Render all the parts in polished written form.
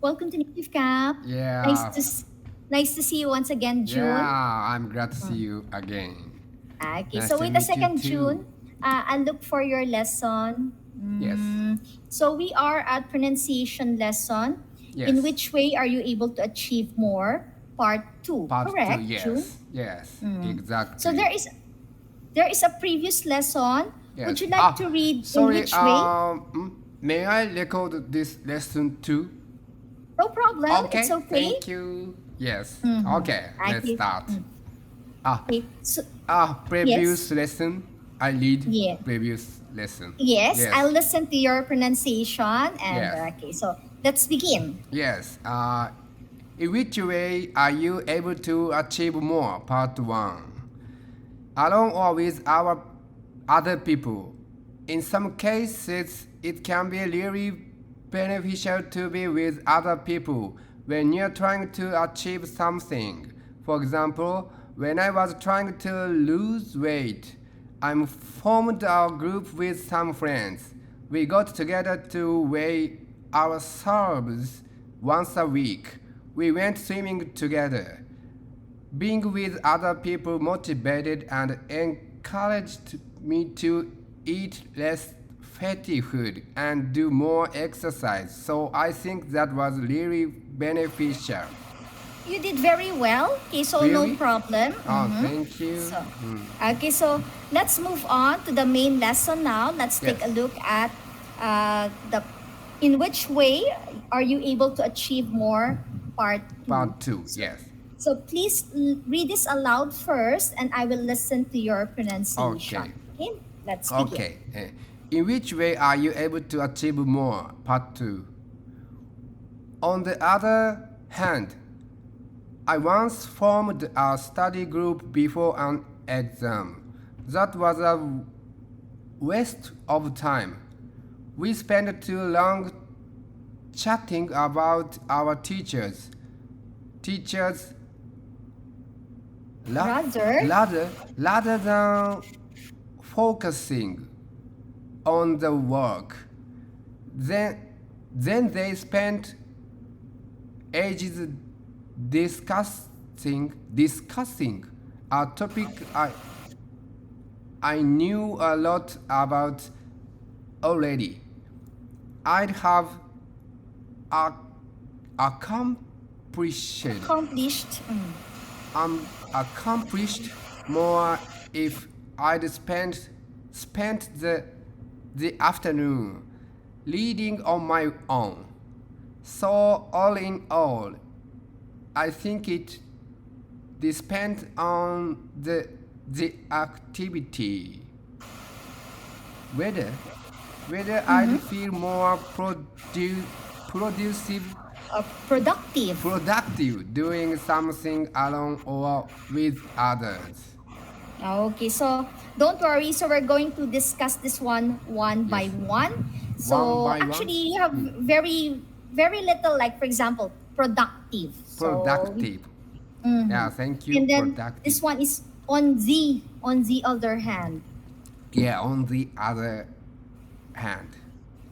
Welcome to NativeCamp. Yeah. Nice to see you once again, June. Yeah, I'm glad to see you again. Okay, Nice so to wait a meet you second, too. June. I'll look for your lesson. Yes. So we are at pronunciation lesson. Yes. In which way are you able to achieve more? Part 2. Part Correct, 2, yes. June? Yes, exactly. So there is a previous lesson. Yes. Would you like to read sorry, in which way? May I record this lesson too? No problem. Okay, It's okay. thank you. Yes. Okay, let's start. Okay. So, Previous lesson. I read Yeah. previous lesson. yes, I'll listen to your pronunciation. And Yes. okay, so let's begin. Yes. In which way are you able to achieve more? Part 1. Alone or with our other people. In some cases, it can be really beneficial to be with other people when you're trying to achieve something. For example, when I was trying to lose weight, I formed a group with some friends. We got together to weigh ourselves once a week. We went swimming together. Being with other people motivated and encouraged me to eat less fatty food and do more exercise. So I think that was really beneficial. You did very well. Okay, so no Really? problem. Thank you. So, okay, so let's move on to the main lesson now. Let's take a Yes. look at in which way are you able to achieve more? Part 2. Part 2, yes. So please read this aloud first, and I will listen to your pronunciation. Okay, let's begin. Okay. In which way are you able to achieve more? Part 2. On the other hand, I once formed a study group before an exam. That was a waste of time. We spent too long chatting about our teachers. Rather than focusing on the work. Then they spent ages discussing a topic I knew a lot about already. I'd have accomplished more if I'd spent the afternoon reading on my own. So all in all, I think it depends on the activity. Whether I'd feel more productive doing something alone or with others. Okay, so don't worry. So we're going to discuss this one by one. So One by one? actually, you have very little, like for example, productive. Productive. Yeah, thank you. And then Productive. this one is on the other hand. Yeah, on the other hand.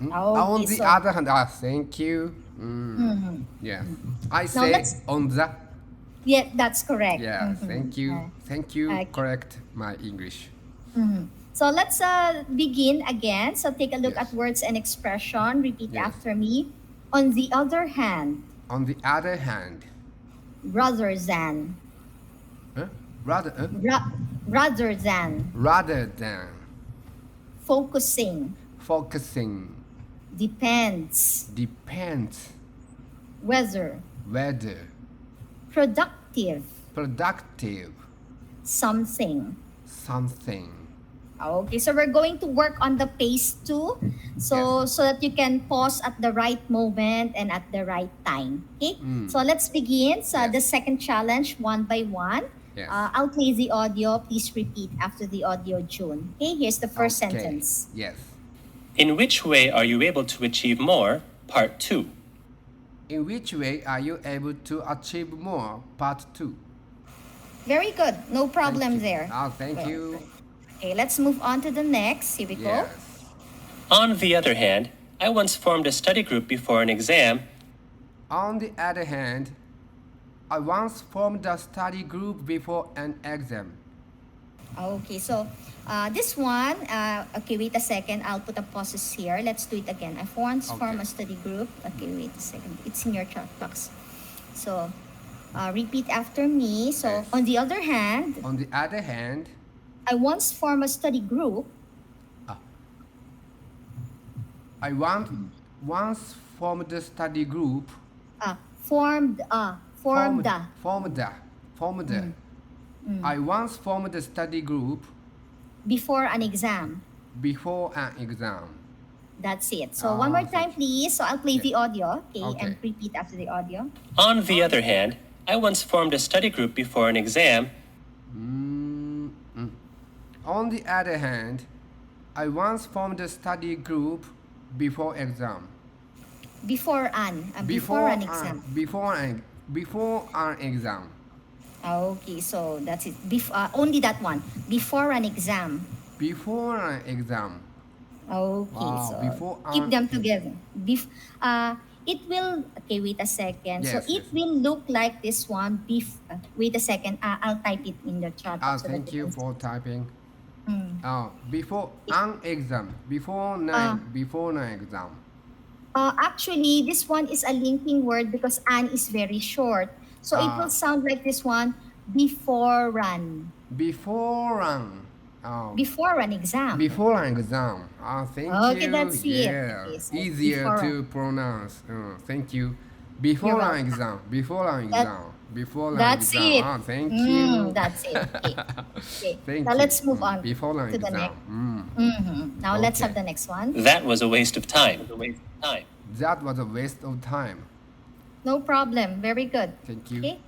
Okay, On the so- other hand, thank you. Yeah, I say let's- on the. Yeah, that's correct. Yeah, thank you. Thank you. Okay. Correct my English. So let's begin again. So take a look Yes. at words and expression. Repeat Yes. after me. On the other hand, On the other hand, rather than, rather than focusing, focusing, depends, whether, productive, something. Okay, so we're going to work on the pace too, so that you can pause at the right moment and at the right time. Okay, so let's begin. So the second challenge, one by one. Yes. I'll play the audio. Please repeat after the audio, June. Okay, here's the first sentence. Yes. In which way are you able to achieve more? Part 2. In which way are you able to achieve more? Part 2. Very good. No problem there. Thank you. Okay, let's move on to the next. Here we go. Yes. On the other hand, I once formed a study group before an exam. On the other hand, I once formed a study group before an exam. Okay, so this one, okay, wait a second. I'll put a pauses here. Let's do it again. I once formed a study group. Okay, wait a second. It's in your chat box. So, repeat after me. So, Yes. on the other hand, I once formed a study group. I once formed a study group. Formed. I once formed a study group Before an exam. before an exam. That's it. So, one more time, please. So, I'll play the audio, okay, Okay. and repeat after the audio. On the other hand, I once formed a study group before an exam. On the other hand, I once formed a study group before exam. Before an exam. Before an exam. Okay, so that's it. Only that one. Before an exam. Before an exam. Okay, Wow, so before keep an- them together. It will, okay, wait a second. Yes, so it yes. will look like this one. Wait a second. I'll type it in the chat. so that Thank you can for typing. Mm. Before an exam. Before an exam. Actually, this one is a linking word because an is very short. So it will sound like this one. Before run. Before an. Before an exam. Before an exam. Thank Okay, you. that's it. Yeah. Okay, so Easier before to pronounce. Thank you. Before You're an welcome. exam. Before an That- exam. Before an That's exam. it. Thank you. That's it. Okay. Okay. Thank Now you. let's move on Before an to the exam. next. Now let's Okay. have the next one. That was a waste of time. That was a waste of time. No problem. Very good. Thank you. Okay.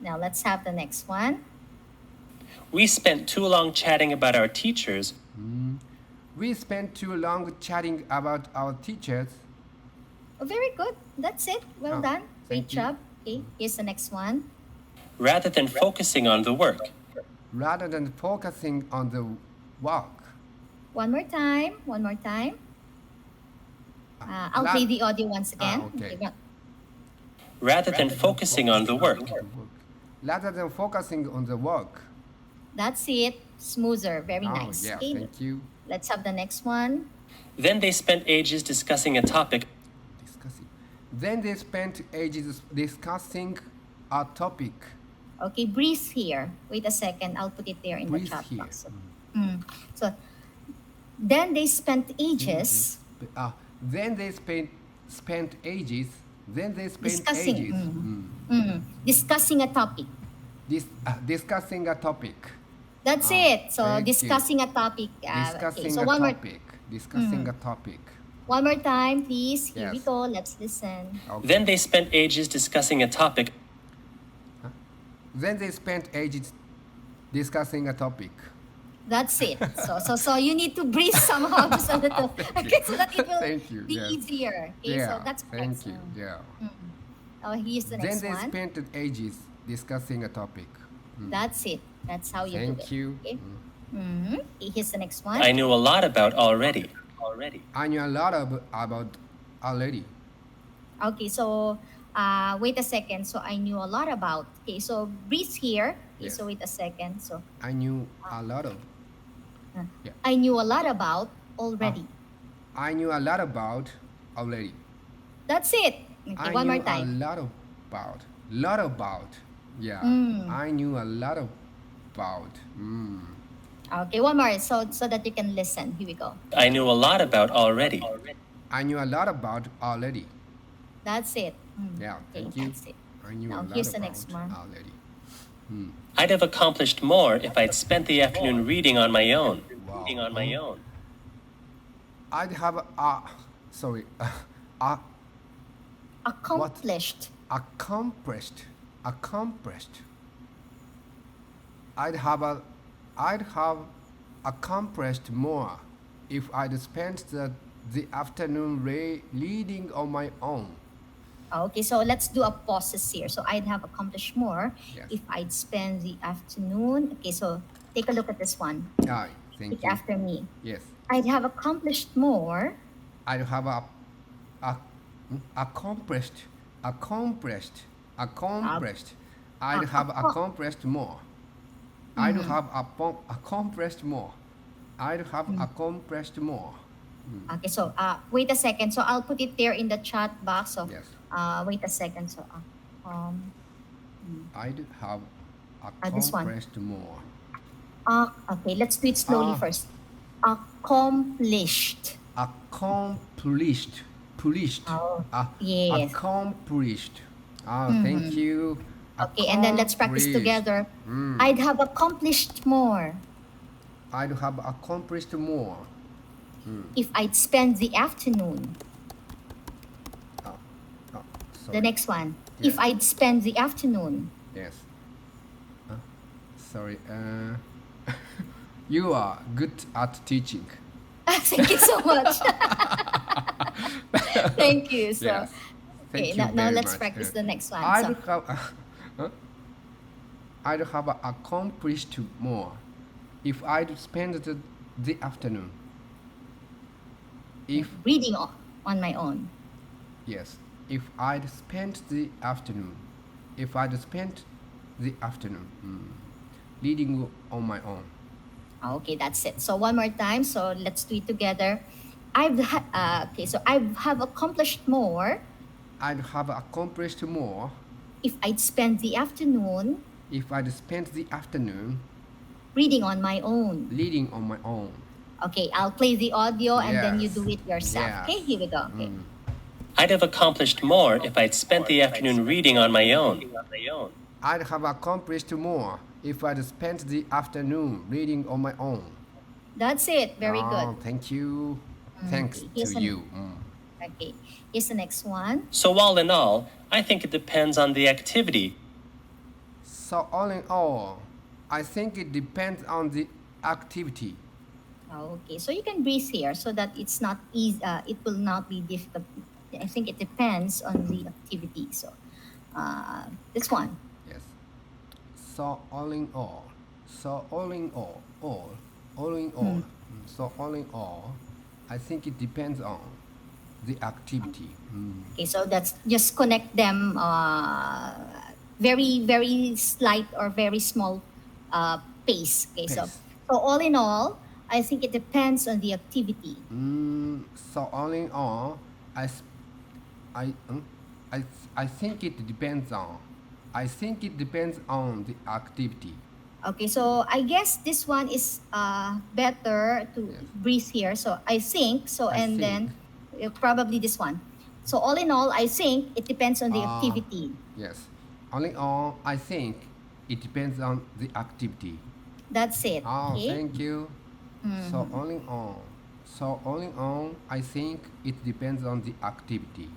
Now let's have the next one. We spent too long chatting about our teachers. We spent too long chatting about our teachers. Oh, very good. That's it. Well Oh, done. Great thank you. job. Okay. Here's the next one. Rather than focusing on the work. Rather than focusing on the work. One more time. One more time. I'll Ra- play the audio once again. okay. Rather than focusing on the work. Rather than focusing on the work. That's it. Smoother. Very nice. Yeah, Okay. thank you. Let's have the next one. Then they spent ages discussing a topic. Then they spent ages discussing a topic. Okay, breathe here. Wait a second. I'll put it there in Breathe the chat here. box. So, then they spent ages Then they spent ages. Then they spent discussing ages discussing a topic. Discussing a topic. That's it. So, thank you. discussing a topic. Discussing Okay, so a one more, topic. Discussing a topic. one more time, please. Here we Yes. go. Let's listen. Okay. Then they spent ages discussing a topic. Then they spent ages discussing a topic. That's it. So you need to breathe somehow just a little. Okay, so that it will Thank you, be yes. easier. Okay, Yeah. so that's Thank correct. you. Yeah. Oh, here's the Then next they one. spent ages discussing a topic. That's it. That's how you do Thank it. you. Okay. Okay, here's the next one. I knew a lot about already. I knew a lot about already. Okay, so wait a second. So I knew a lot about. Okay, so breathe here. Okay, Yes. so wait a second. So I knew a lot of. Yeah. I knew a lot about already. I knew a lot about already. That's it. Okay, I one knew more time. a lot about. Yeah. I knew a lot about. Okay, one more. So that you can listen. Here we go. I knew a lot about already. I knew a lot about already. That's it. Yeah. Okay, Thank you. that's it. I knew Now, a lot here's the about next one. already. I'd have accomplished more if I'd spent the afternoon reading on my own. Wow. I'd have Accomplished. accomplished. I'd have accomplished more if I'd spent the afternoon reading on my own. Okay, so let's do a process here. So I'd have accomplished more Yes. if I'd spend the afternoon. Okay, so take a look at this one. Thank Repeat you. after me. Yes. I'd have accomplished more I'd have accomplished accomplished. I'd have accomplished more. I'd have accomplished more. I'd have accomplished more. Okay, so wait a second. So I'll put it there in the chat box. So Yes. wait a second. So I'd have this one. accomplished more. Okay, let's do it slowly first. Accomplished. Accomplished. Oh, yes. Accomplished. Thank you. Okay, and then let's practice Accomplished. together. I'd have accomplished more I'd have accomplished more. if I'd spent the afternoon. Sorry. The next one. Yeah. If I'd spent the afternoon. Yes. Sorry. You are good at teaching. Thank you so much. Thank you. So, Yes. Thank okay, you now very let's much. practice the next one. I'd So, have accomplished more if I'd spent the afternoon. If reading on my own. yes, if I'd spent the afternoon. If I'd spent the afternoon reading on my own. Okay, that's it. So one more time. So let's do it together. Okay, so I have accomplished more I'd have accomplished more if I'd spent the afternoon if I'd spent the afternoon reading on my own. reading on my own. Okay, I'll play the audio and then you Yes. do it yourself. Yes. Okay, here we go. Okay. I'd have accomplished more if I'd spent the afternoon reading on my own. I'd have accomplished more if I'd spent the afternoon reading on my own. That's it. Very Oh, good. thank you. Thanks Here's to you. Okay, here's the next one. So all in all, I think it depends on the activity. So all in all, I think it depends on the activity. Okay, so you can breathe here so that it's not easy. It will not be difficult. I think it depends on the activity. So, this one. Yes. So all in all, so all in all, so all in all, I think it depends on the activity. Okay, so that's just connect them. Very very slight or very small pace. Okay, so Pace. all in all, I think it depends on the activity. So all in all, I think it depends on. I think it depends on the activity. Okay, so I guess this one is better to Yes. breathe here. So I think so, I and then probably this one. So all in all, I think it depends on the activity. Yes. All in all, I think it depends on the activity. That's it. Oh, Okay. thank you. So all in all, I think it depends on the activity.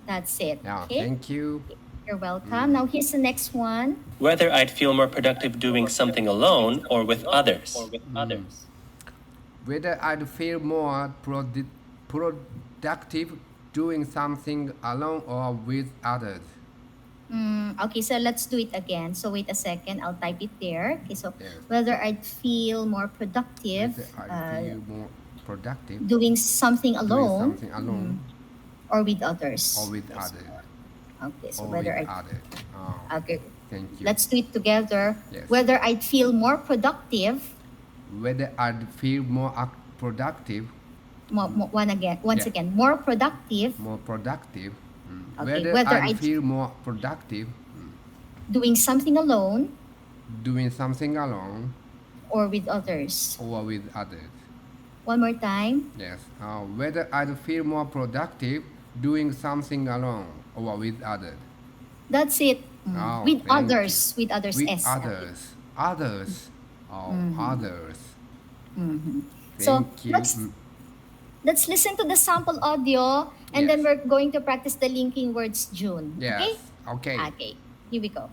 That's it. Yeah, Okay. thank you. You're welcome. Now here's the next one. Whether I'd feel more productive doing something alone or with others. Whether I'd feel more productive doing something alone or with others. Okay, so let's do it again. So wait a second. I'll type it there. Okay, so Yes. whether I'd feel more productive Whether I'd feel more productive doing something doing alone something alone or with others. or with others. Okay, so Or whether with I others. Oh, okay. thank you. Let's do it together. Yes. Whether I'd feel more productive, Whether I'd feel more productive, once again, more productive more productive. Okay, Whether whether I'd I'd- feel more productive doing something alone doing something alone or with others. or with others. One more time. Yes. Whether I'd feel more productive doing something alone or with others. That's it. Oh, With thank others. With others. With S. others. Others. Oh, others. So, Thank you. Let's listen to the sample audio and then Yes. we're going to practice the linking words June. Yes. Okay. Okay. Here we go.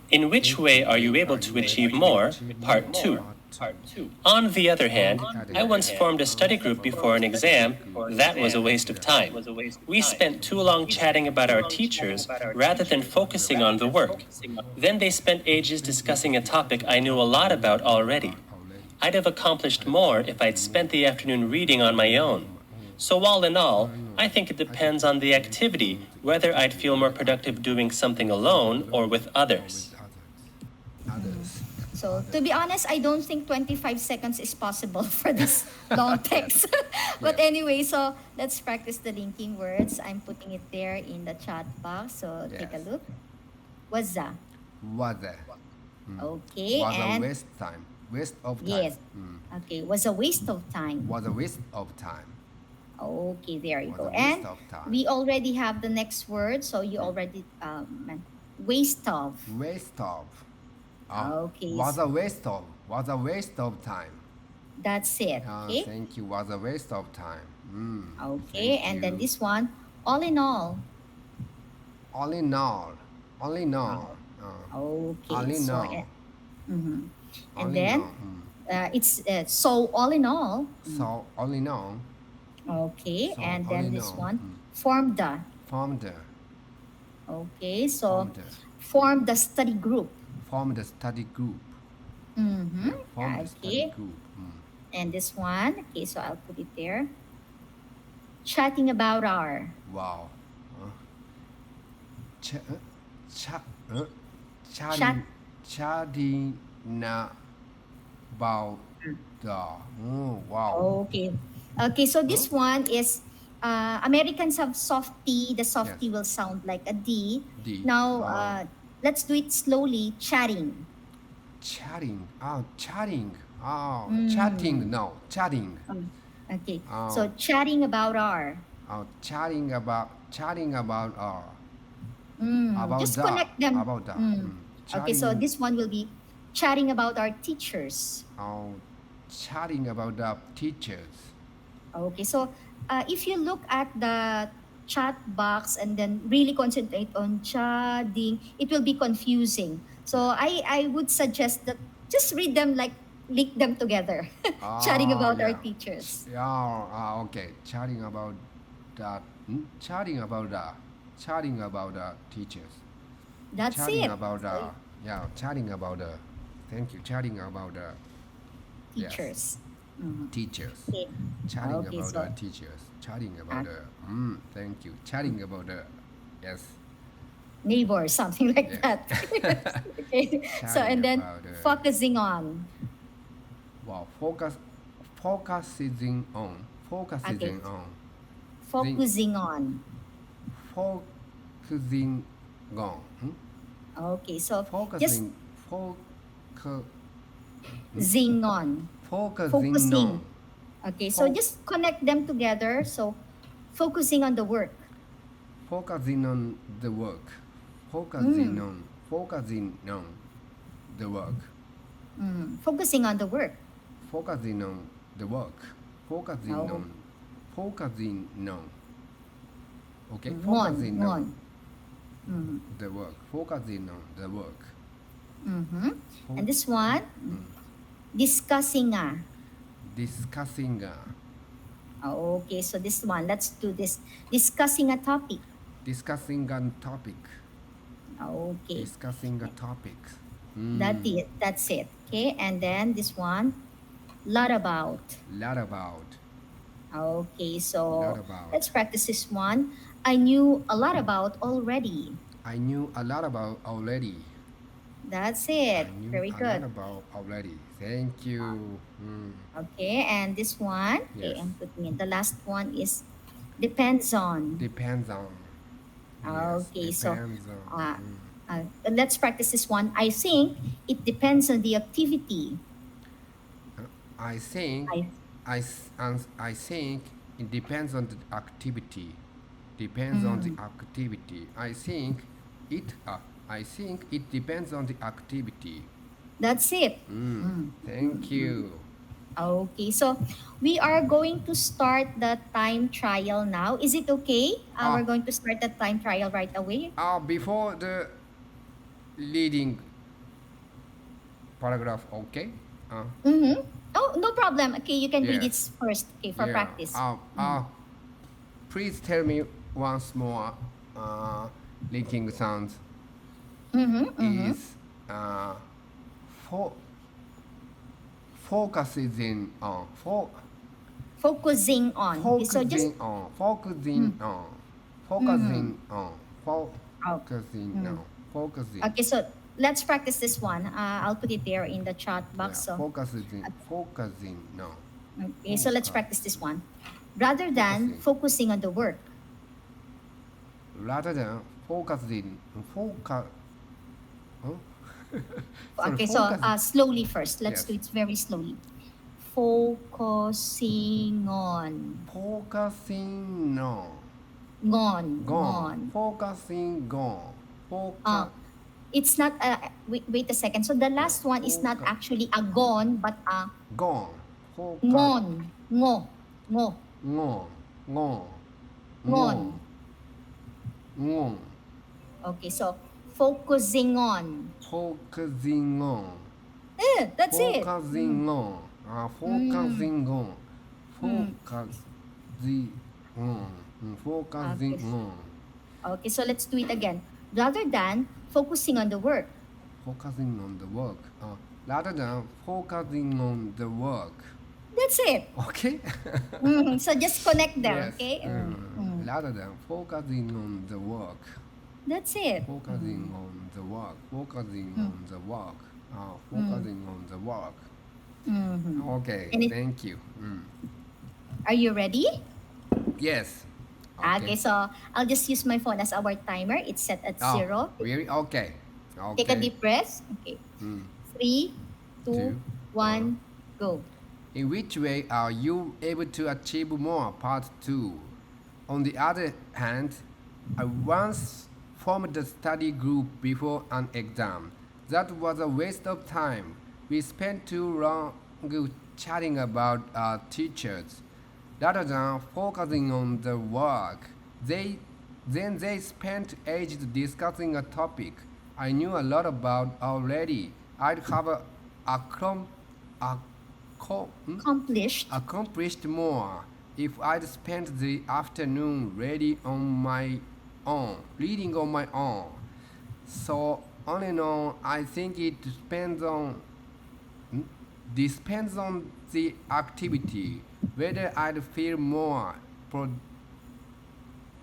In which way are you able to achieve more? Part 2. On the other hand, I once formed a study group before an exam. That was a waste of time. We spent too long chatting about our teachers rather than focusing on the work. Then they spent ages discussing a topic I knew a lot about already. I'd have accomplished more if I'd spent the afternoon reading on my own. So all in all, I think it depends on the activity, whether I'd feel more productive doing something alone or with others. Others. So to be honest, I don't think 25 seconds is possible for this long text. But Yes. anyway, so let's practice the linking words. I'm putting it there in the chat box. So take a Yes. look. Was-a. Was a Okay. was a And waste time. Waste of time. yes. Okay. Was a waste of time. Was a waste of time. Okay, there you Was go. a waste And of time. we already have the next word. So you already waste of. Waste of. Okay. Was a waste of. Was a waste of time. That's it. Okay. Thank you. Was a waste of time. Okay. Thank And then you. this one, all in all. All in all. All in all. Okay. All in so, all. And All in then all. it's so all in all. So all in all. Okay. So And all then in this all. one, forme-da. Formed. Okay. So Formed. form the study group. Form the study group. Mm-hmm. Form the study Okay. group. And this one. Okay. So I'll put it there. Chatting about our. Wow. Chat. Chadi-ngabou-dour. Oh, wow. Okay. Okay, so this one is Americans have soft T. The soft T Yes. will sound like a D. D. Now, Oh. let's do it slowly. Chatting. Chatting. Chatting. Chatting. No, chatting. Okay. Oh. So chatting about our. Chatting about our. Just that. connect them. About that. Okay, so Chatting- this one will be chatting about our teachers. Chatting about the teachers. Okay, so if you look at the chat box and then really concentrate on chatting, it will be confusing. So I would suggest that just read them like link them together. Chatting about our Yeah. teachers. Yeah. Okay. Chatting about that. Chatting about the teachers. That's Chatting it. about the. Yeah. Chatting about the. Thank you. Chatting about the yes. Teachers. teachers. Okay. Chatting Okay, about so- the teachers. Chatting about the. Thank you. Chatting about the. Yes. Neighbor, something like Yes. that. Okay. So and then about the- focusing on. Wow. Focusing on. Focusing on. Focusing on. Focusing on. Okay, so just Focusing. zing on. Focusing Focusing. on. Okay, so Fo- just connect them together. So focusing on the work. Focusing on the work. Focusing on. Focusing on the work. Focusing on the work. Focusing on the work. Focusing Oh. on. Focusing on. Okay. On, Focusing on on. the work. Focusing on the work. And this one, discussing-nga. Discussing-nga. Okay, so this one, let's do this. Discussing a topic. Discussing a topic. Okay, Discussing a topic. that's it. Okay, and then this one, lo-dabout. Lot about. Okay, so Lo-dabout. let's practice this one. I knew a lot about already. I knew a lot about already. That's it. I knew Very a good. lot about already. Thank you. Okay, and this one, okay, Yes. I'm putting it. The last one is depends on. Depends on. Okay, so depends on. let's practice this one. I think it depends on the activity. I think I think it depends on the activity. Depends on the activity. I think it depends on the activity. That's it. Thank you. Okay, so we are going to start the time trial now. Is it okay? We're going to start the time trial right away. Before the leading paragraph, okay? Oh, no problem. Okay, you can read it Yes. first. Okay, for Yeah. practice. Please tell me once more. Linking sounds is focusing on Focusing on. Okay, so just Focusing on. Focusing on. Focusing on. Focusing on. Focusing. okay, so let's practice this one. I'll put it there in the chat box. Yeah, So focusing. No. okay, so let's practice this one. Rather than Focusing. focusing on the work. Rather than focusing. Focus. Oh? Sorry, Okay, so focusing. slowly first. Let's Yes. do it very slowly. Focusing on. Focusing. No. Gone. Gone. Focusing. Gone. Focus. It's not, wait a second. So the last one is not Focus. actually a gone, but a Gone. Focus. ngon. Ngo. Ngo. Ngon. Ngon. Ngon. Ngon. Okay, so focusing on. Focusing on. That's it. Focusing on. Focusing on. Focusing on. Focusing Okay. on. Okay, so let's do it again. Rather than focusing on the work. Focusing on the work. Rather than focusing on the work. That's it. Okay? So just connect them, Yes. okay? Rather than focusing on the work. That's it. Focusing on the work. Focusing on the work. Focusing on the work. Okay, And it- thank you. Are you ready? Yes. Okay, so I'll just use my phone as our timer. It's set at 0. Really? Okay. Okay. Take a deep breath. Okay. 3, 2, Two, 1, go. In which way are you able to achieve more? Part 2. On the other hand, I once formed a study group before an exam. That was a waste of time. We spent too long chatting about our teachers. Rather than focusing on the work, they spent ages discussing a topic I knew a lot about already. I'd have accomplished more if I'd spent the afternoon reading on my own. So all in all, I think it depends on the activity, whether I'd feel more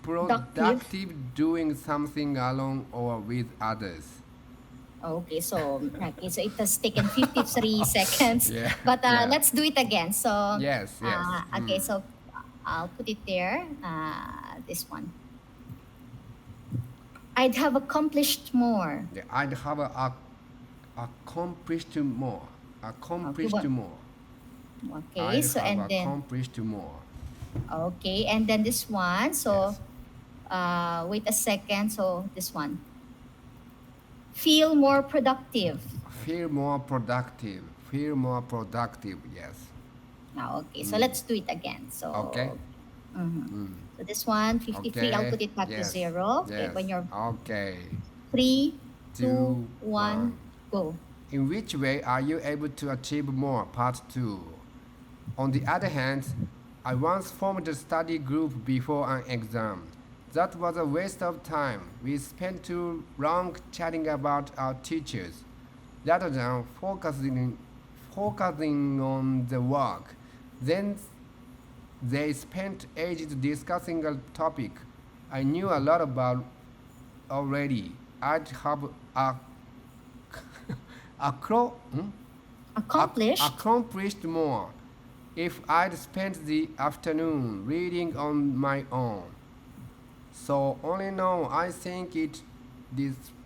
productive doing something alone or with others. Okay, so it has taken 53 seconds. Yeah, But yeah. let's do it again. So Yes. okay, so I'll put it there. This one. I'd have accomplished more. Yeah, I'd have accomplished more. Accomplished what- more. Okay, I'd so have and then accomplished more. okay, and then this one. So Yes. wait a second. So this one. Feel more productive. Feel more productive. Feel more productive. Yes. Okay, so let's do it again. So Okay. So this one, 53. I'll put it back to Yes. 0. Okay, Yes. when you're Okay. 3, 2, 2, 1, go. In which way are you able to achieve more? Part 2. On the other hand, I once formed a study group before an exam. That was a waste of time. We spent too long chatting about our teachers. Rather than focusing on the work, then they spent ages discussing a topic I knew a lot about already. I'd have accomplished more if I'd spent the afternoon reading on my own. So all in all, I think it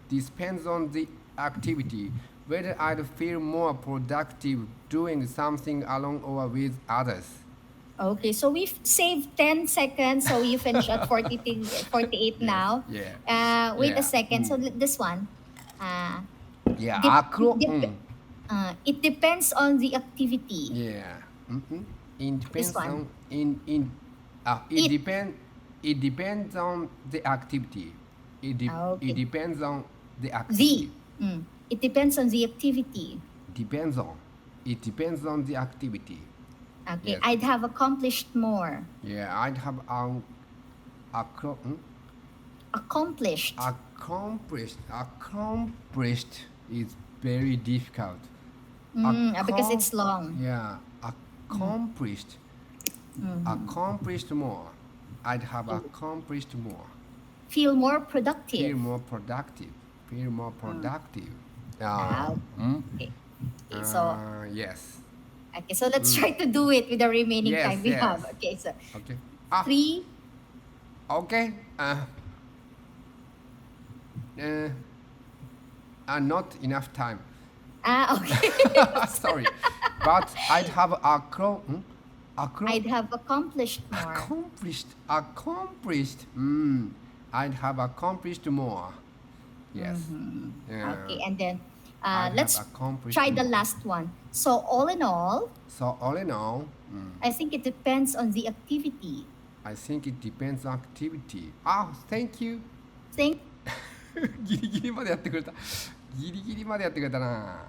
depends on the activity, whether I'd feel more productive doing something alone or with others. Okay, so we've saved 10 seconds. So you finish at 48 now. Yeah. Wait Yeah. a second. So this one. Yeah. It depends on the activity. Yeah. It depends one. on it depends on the activity. Okay. It depends on the activity. It depends on the activity. Depends on. It depends on the activity. Okay, Yes. I'd have accomplished more. Yeah, I'd have Accomplished. accomplished is very difficult. Because it's long. Yeah, accomplished. accomplished more. I'd have accomplished more. Feel more productive. Feel more productive. Feel more productive. Okay. Okay, so Yes. okay, so let's try to do it with the remaining Yes, time we yes. have. Okay, so Okay. 3. Okay. Not enough time. Okay. Sorry. But I'd have I'd have accomplished more. accomplished. I'd have accomplished more. Yes. Yeah. Okay, and then I'd let's have accomplished try the more. last one. So all in all, So all in all, I think it depends on the activity. I think it depends on activity. Thank you. Think ギリギリまでやってくれた。ギリギリまでやってくれたな。